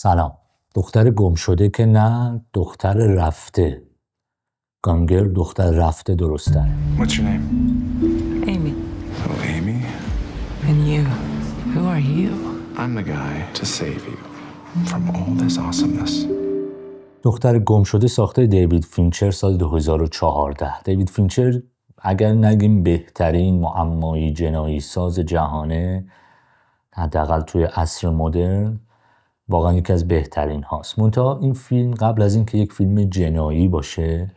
سلام. دختر گم شده که نه، دختر رفته. گانگر دختر رفته درسته. What's your name? Amy. Oh, Amy? And you? Who are you? I'm the guy to save you from all this awesomeness. دختر گم شده ساخته دیوید فینچر سال 2014. دیوید فینچر اگر نگیم بهترین معمایی جنایی ساز جهانه، حداقل توی عصر مدرن واقعا یکی از بهترین هاست. منتها این فیلم قبل از این که یک فیلم جنایی باشه،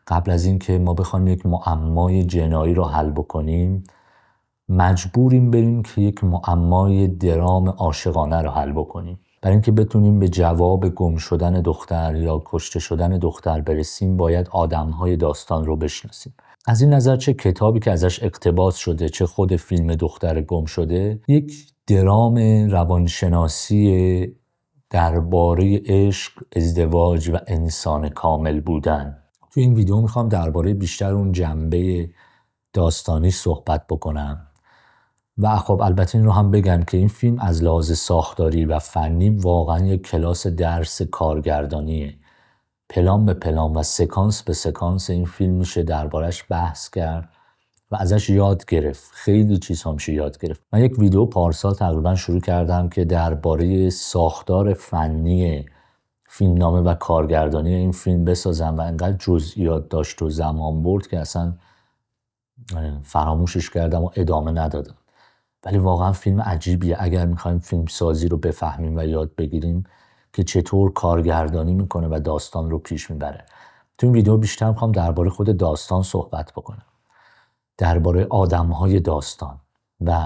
قبل از این که ما بخوایم یک معمای جنایی رو حل بکنیم، مجبوریم بریم که یک معمای درام عاشقانه رو حل بکنیم. برای اینکه بتونیم به جواب گم شدن دختر یا کشته شدن دختر برسیم، باید آدم‌های داستان رو بشناسیم. از این نظر چه کتابی که ازش اقتباس شده، چه خود فیلم دختر گم شده، یک درام روانشناسی درباره عشق، ازدواج و انسان کامل بودن. توی این ویدیو میخوام درباره بیشتر اون جنبه داستانی صحبت بکنم و خب البته این رو هم بگم که این فیلم از لحاظ ساختاری و فنی واقعا یک کلاس درس کارگردانیه. پلان به پلان و سکانس به سکانس این فیلم میشه دربارش بحث کرد و ازش یاد گرفت. خیلی چیزها میشه یاد گرفت. من یک ویدیو پارسال تقریبا شروع کردم که درباره ساختار فنی فیلمنامه و کارگردانی این فیلم بسازم و انقدر جزئیات داشت و زمان برد که اصلا فراموشش کردم و ادامه ندادم. ولی واقعا فیلم عجیبیه اگر میخوایم فیلم سازی رو بفهمیم و یاد بگیریم که چطور کارگردانی میکنه و داستان رو پیش میبره. تو این ویدیو بیشتر میخوام درباره خود داستان صحبت بکنم، درباره آدم‌های داستان و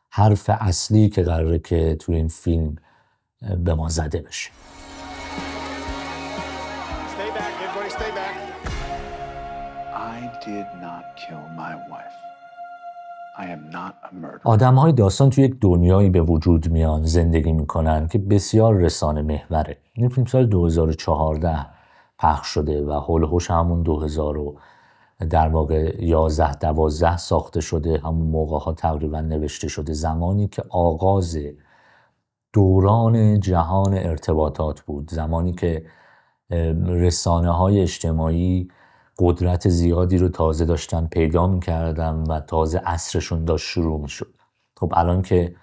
حرف اصلی که قراره که توی این فیلم به ما زده بشه. Stay back, everybody stay back. I did not kill my wife. I am not a murderer. آدم‌های داستان توی یک دنیایی به وجود میان، زندگی میکنن که بسیار رسانه محوره. این فیلم سال 2014 پخش شده و هول و هوش همون 2000 در واقع 11-12 ساخته شده. همون موقع ها تقریبا نوشته شده، زمانی که آغاز دوران جهان ارتباطات بود، زمانی که رسانه های اجتماعی قدرت زیادی رو تازه داشتن پیدا می‌کردن و تازه عصرشون داشت شروع می‌شد. خب الان که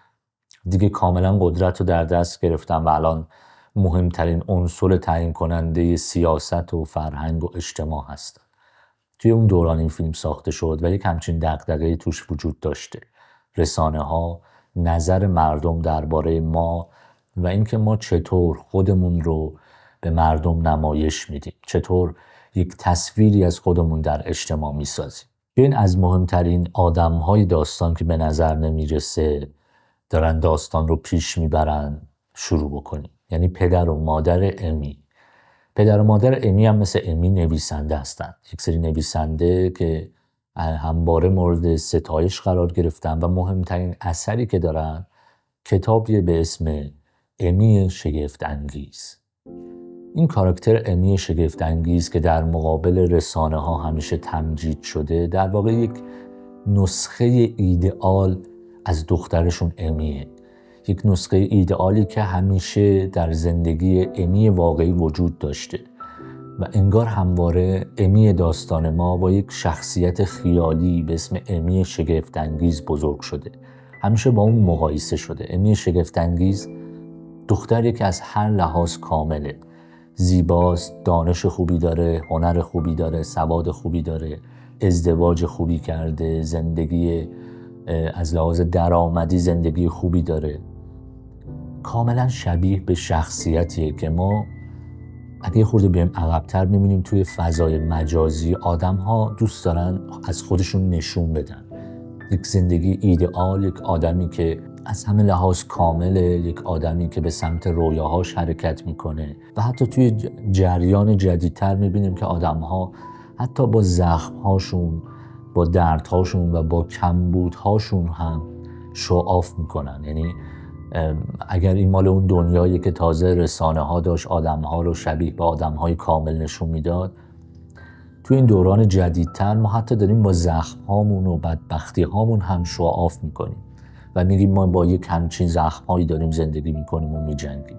دیگه کاملا قدرت رو در دست گرفتن و الان مهمترین عنصر تعیین کننده سیاست و فرهنگ و اجتماع هستن. توی اون دوران این فیلم ساخته شد و یک همچین دغدغه‌ای توش وجود داشته. رسانه ها، نظر مردم درباره ما و اینکه ما چطور خودمون رو به مردم نمایش میدیم، چطور یک تصویری از خودمون در اجتماع میسازیم. این از مهمترین آدم‌های داستان که به نظر نمیرسه دارن داستان رو پیش میبرن شروع بکنیم. یعنی پدر و مادر امی. پدر و مادر امی هم مثل امی نویسنده هستن. یک سری نویسنده که همواره مورد ستایش قرار گرفتن و مهمترین اثری که دارن کتابیه به اسم امی شگفت انگیز. این کاراکتر امی شگفت انگیز که در مقابل رسانه ها همیشه تمجید شده، در واقع یک نسخه ایدئال از دخترشون امیه. یک نسخه ایدئالی که همیشه در زندگی امی واقعی وجود داشته و انگار همواره امی داستان ما با یک شخصیت خیالی به اسم امی شگفت‌انگیز بزرگ شده. همیشه با اون مقایسه شده. امی شگفت‌انگیز دختری که از هر لحاظ کامله. زیباست، دانش خوبی داره، هنر خوبی داره، سواد خوبی داره، ازدواج خوبی کرده، زندگی از لحاظ درآمدی زندگی خوبی داره. کاملا شبیه به شخصیتیه که ما اگه خورده بیایم عقب‌تر می‌بینیم توی فضای مجازی آدم‌ها دوست دارن از خودشون نشون بدن. یک زندگی ایدئال، یک آدمی که از همه لحاظ کامله، یک آدمی که به سمت رویاهاش حرکت میکنه و حتی توی جریان جدیدتر می‌بینیم که آدم‌ها حتی با زخم‌هاشون، با دردهاشون و با کمبودهاشون هم شوآف میکنن. یعنی اگر این مال اون دنیایی که تازه رسانه ها داشت آدم‌ها رو شبیه به آدم‌های کامل نشون میداد، تو این دوران جدیدتر ما حتی داریم با زخم‌هامون و بدبختی‌هامون هم شوآف میکنیم و میگیم ما با یک همچین زخم‌هایی داریم زندگی میکنیم و میجنگیم.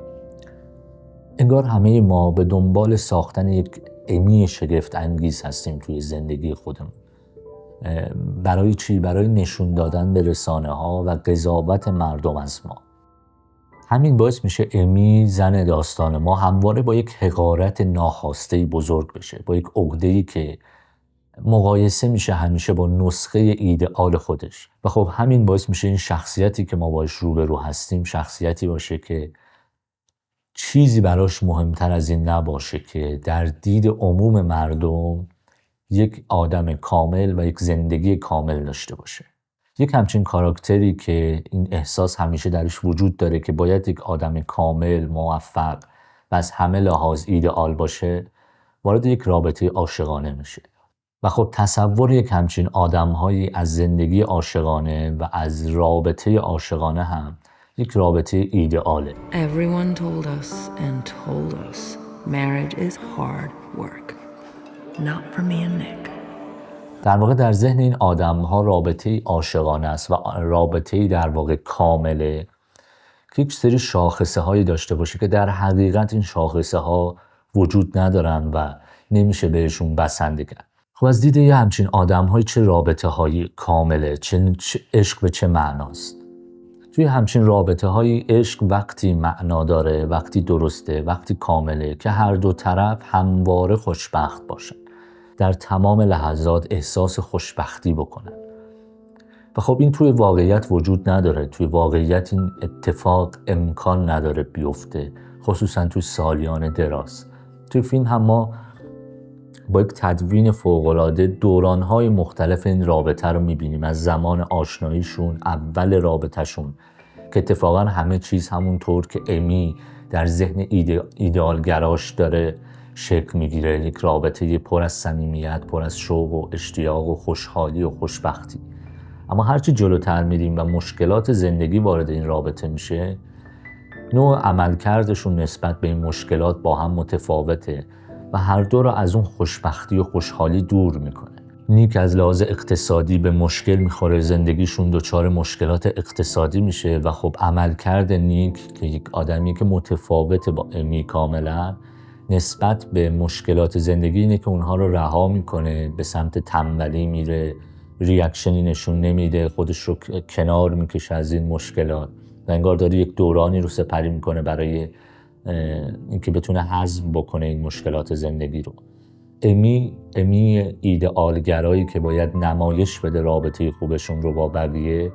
انگار همه ما به دنبال ساختن یک امی شگفت انگیز هستیم توی زندگی خودمون. برای چی؟ برای نشون دادن به رسانه ها و قضاوت مردم از ما. همین باعث میشه امی زن داستان ما همواره با یک حقارت ناخواسته بزرگ بشه، با یک عقده‌ای که مقایسه میشه همیشه با نسخه ایدئال خودش. و خب همین باعث میشه این شخصیتی که ما باش روبرو هستیم شخصیتی باشه که چیزی براش مهمتر از این نباشه که در دید عموم مردم یک آدم کامل و یک زندگی کامل داشته باشه. یک همچین کاراکتری که این احساس همیشه درش وجود داره که باید یک آدم کامل، موفق و از همه لحاظ ایدئال باشه، وارد یک رابطه عاشقانه میشه. و خب تصور یک همچین آدم‌هایی از زندگی عاشقانه و از رابطه عاشقانه هم یک رابطه ایدئاله. Everyone told us marriage is hard work. Not for me and Nick. در واقع در ذهن این آدم‌ها رابطه عاشقانه است و رابطه در واقع کامله که یک سری شاخصه هایی داشته باشه که در حقیقت این شاخصه ها وجود ندارن و نمیشه بهشون بسنده کرد. خب از دید یه همچین آدم‌های چه رابطه هایی کامله، چه عشق به چه معناست؟ توی همچین رابطه های عشق وقتی معنا داره، وقتی درسته، وقتی کامله که هر دو طرف همواره خوشبخت باشن، در تمام لحظات احساس خوشبختی بکنن. و خب این توی واقعیت وجود نداره. توی واقعیت این اتفاق امکان نداره بیفته، خصوصا توی سالیان دراز. توی فیلم هم ما با یک تدوین فوق‌العاده دوران‌های مختلف این رابطه رو می‌بینیم، از زمان آشناییشون، اول رابطه‌شون که اتفاقا همه چیز همونطور که امی در ذهن ایدئالگراش داره شکل میگیره، یک رابطه پر از صمیمیت، پر از شوق و اشتیاق و خوشحالی و خوشبختی. اما هرچی جلوتر میریم و مشکلات زندگی وارد این رابطه میشه، نوع عملکردشون نسبت به این مشکلات با هم متفاوته و هر دو رو از اون خوشبختی و خوشحالی دور میکنه. نیک از لحاظ اقتصادی به مشکل میخوره، زندگیشون دچار مشکلات اقتصادی میشه و خب عملکرد نیک که یک آدمی که متفاوته با امی کاملا نسبت به مشکلات زندگی اینه که اونها رو رها میکنه، به سمت تنبلی میره، ریاکشنی نشون نمیده، خودش رو کنار میکشه از این مشکلات و انگار داره یک دورانی رو سپری میکنه برای اینکه بتونه هضم بکنه این مشکلات زندگی رو. امی ایدئالگرایی که باید نمایش بده رابطه خوبشون رو با بقیه،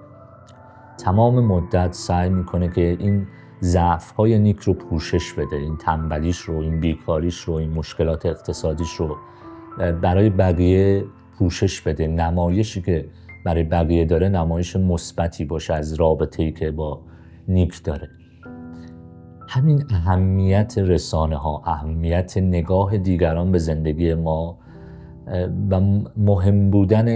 تمام مدت سعی میکنه که این ضعف‌های نیک رو پوشش بده، این تنبلیش رو، این بیکاریش رو، این مشکلات اقتصادیش رو برای بقیه پوشش بده. نمایشی که برای بقیه داره نمایش مثبتی باشه از رابطه‌ای که با نیک داره. همین اهمیت رسانه ها، اهمیت نگاه دیگران به زندگی ما و مهم بودن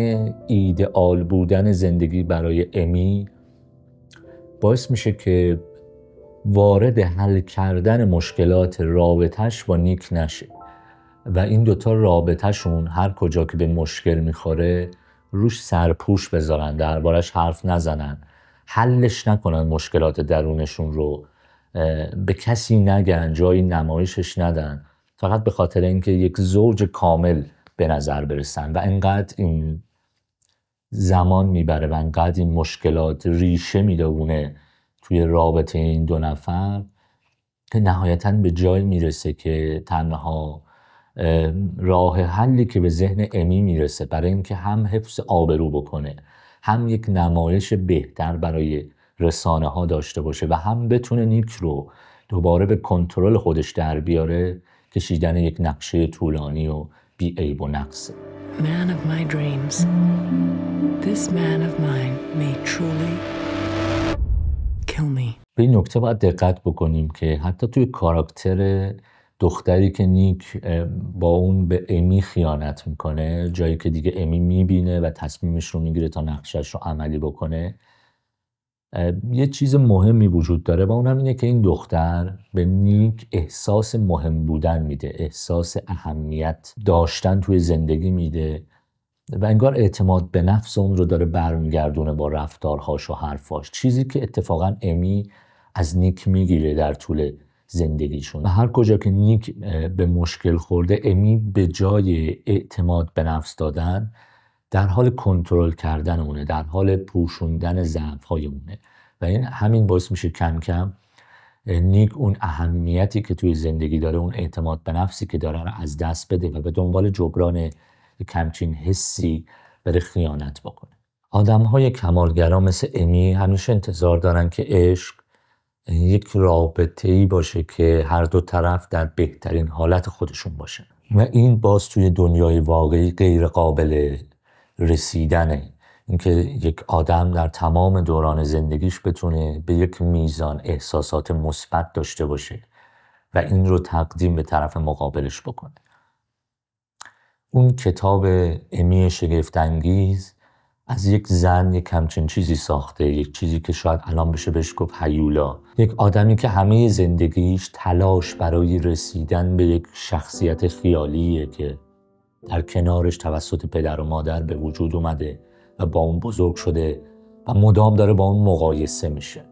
ایدئال بودن زندگی برای امی باعث میشه که وارد حل کردن مشکلات رابطهش با نیک نشه و این دوتا رابطهشون هر کجا که به مشکل میخوره روش سرپوش بذارن، دربارش حرف نزنن، حلش نکنن، مشکلات درونشون رو به کسی نگن، جایی نمایشش ندن، فقط به خاطر اینکه یک زوج کامل به نظر برسن. و انقدر این زمان میبره و انقدر این مشکلات ریشه میدونه توی رابطه این دو نفر که نهایتاً به جای میرسه که تنها راه حلی که به ذهن امی میرسه برای اینکه هم حفظ آبرو بکنه، هم یک نمایش بهتر برای رسانه ها داشته باشه و هم بتونه نیک رو دوباره به کنترل خودش در بیاره، کشیدن یک نقشه طولانی و بی عیب و نقصه. Man of my dreams. This man of mine may truly kill me. به این نکته باید دقت بکنیم که حتی توی کاراکتر دختری که نیک با اون به امی خیانت میکنه، جایی که دیگه امی میبینه و تصمیمش رو میگیره تا نقشش رو عملی بکنه، یه چیز مهمی وجود داره و اونم اینه که این دختر به نیک احساس مهم بودن میده، احساس اهمیت داشتن توی زندگی میده و انگار اعتماد به نفس اون رو داره برمیگردونه با رفتارهاش و حرفاش، چیزی که اتفاقا امی از نیک میگیره در طول زندگیشون. و هر کجا که نیک به مشکل خورده، امی به جای اعتماد به نفس دادن در حال کنترل کردن اونه، در حال پوشوندن ضعف‌های اونه و همین باعث میشه کم کم نیک اون اهمیتی که توی زندگی داره، اون اعتماد به نفسی که داره رو از دست بده و به دنبال جبران کمچین حسی بره خیانت بکنه. آدم‌های کمالگرا مثل امی همیشه انتظار دارن که عشق یک رابطه‌ای باشه که هر دو طرف در بهترین حالت خودشون باشن و این باز توی دنیای واقعی غیر قابل رسیدنه. اینکه یک آدم در تمام دوران زندگیش بتونه به یک میزان احساسات مثبت داشته باشه و این رو تقدیم به طرف مقابلش بکنه. اون کتاب امی شگفت‌انگیز از یک زن یک همچین چیزی ساخته، یک چیزی که شاید الان بشه بهش گفت هیولا، یک آدمی که همه زندگیش تلاش برای رسیدن به یک شخصیت خیالیه که در کنارش توسط پدر و مادر به وجود اومده و با اون بزرگ شده و مدام داره با اون مقایسه میشه.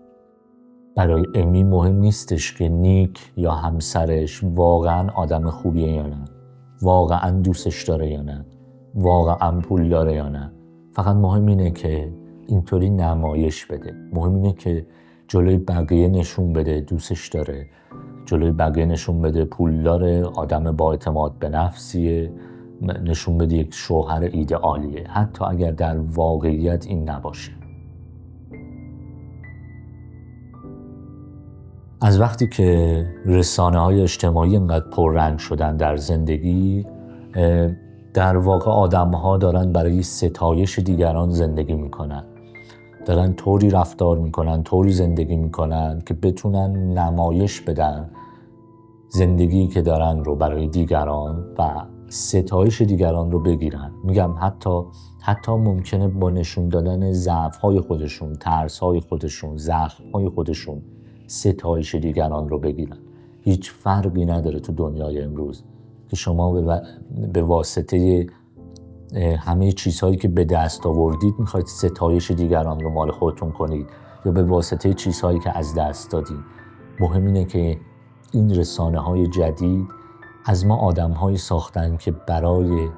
برای امی مهم نیستش که نیک یا همسرش واقعا آدم خوبیه یا نه، واقعا دوستش داره یا نه، واقعا پول داره یا نه. فقط مهم اینه که اینطوری نمایش بده. مهم اینه که جلوی بقیه نشون بده دوستش داره، جلوی بقیه نشون بده پول داره، آدم با اعتماد به نفسیه، نشون بده یک شوهر ایدئالیه، حتی اگر در واقعیت این نباشه. از وقتی که رسانه‌های اجتماعی اینقدر پررنگ شدن در زندگی، در واقع آدم‌ها دارن برای ستایش دیگران زندگی میکنن، دارن طوری رفتار میکنن، طوری زندگی میکنن که بتونن نمایش بدن زندگی که دارن رو برای دیگران و ستایش دیگران رو بگیرن. میگم حتی ممکنه با نشون دادن ضعف‌های خودشون، ترس‌های خودشون، زخم‌های خودشون ستایش دیگران رو بگیرن. هیچ فرقی نداره تو دنیای امروز که شما به واسطه همه چیزهایی که به دست آوردید میخواید ستایش دیگران رو مال خودتون کنید یا به واسطه چیزهایی که از دست دادید. مهم اینه که این رسانه‌های جدید از ما آدم‌هایی ساختن که برای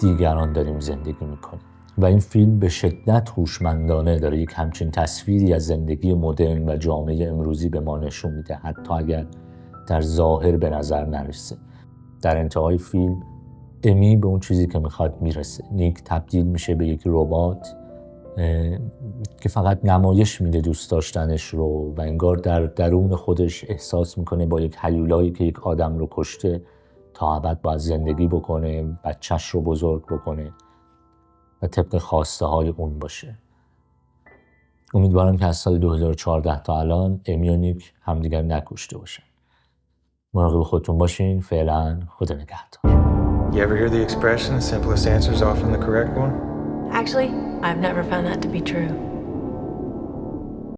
دیگران داریم زندگی میکنیم و این فیلم به شدت هوشمندانه داره یک همچین تصویری از زندگی مدرن و جامعه امروزی به ما نشون میده، حتی اگر در ظاهر به نظر نرسه. در انتهای فیلم امی به اون چیزی که میخواد میرسه. نیک تبدیل میشه به یک ربات که فقط نمایش میده دوست داشتنش رو و انگار در درون خودش احساس میکنه با یک هیولایی که یک آدم رو کشته تا ابد باید زندگی بکنه، بچهش رو بزرگ بکنه و طبق خواسته های اون باشه. امیدوارم که از سال 2014 تا الان امی و نیک همدیگر نکشته باشن. مراقب خودتون باشین. فعلا خدا نگهدار. You ever hear the expression, the simplest answer is often the correct one? Actually, I've never found that to be true.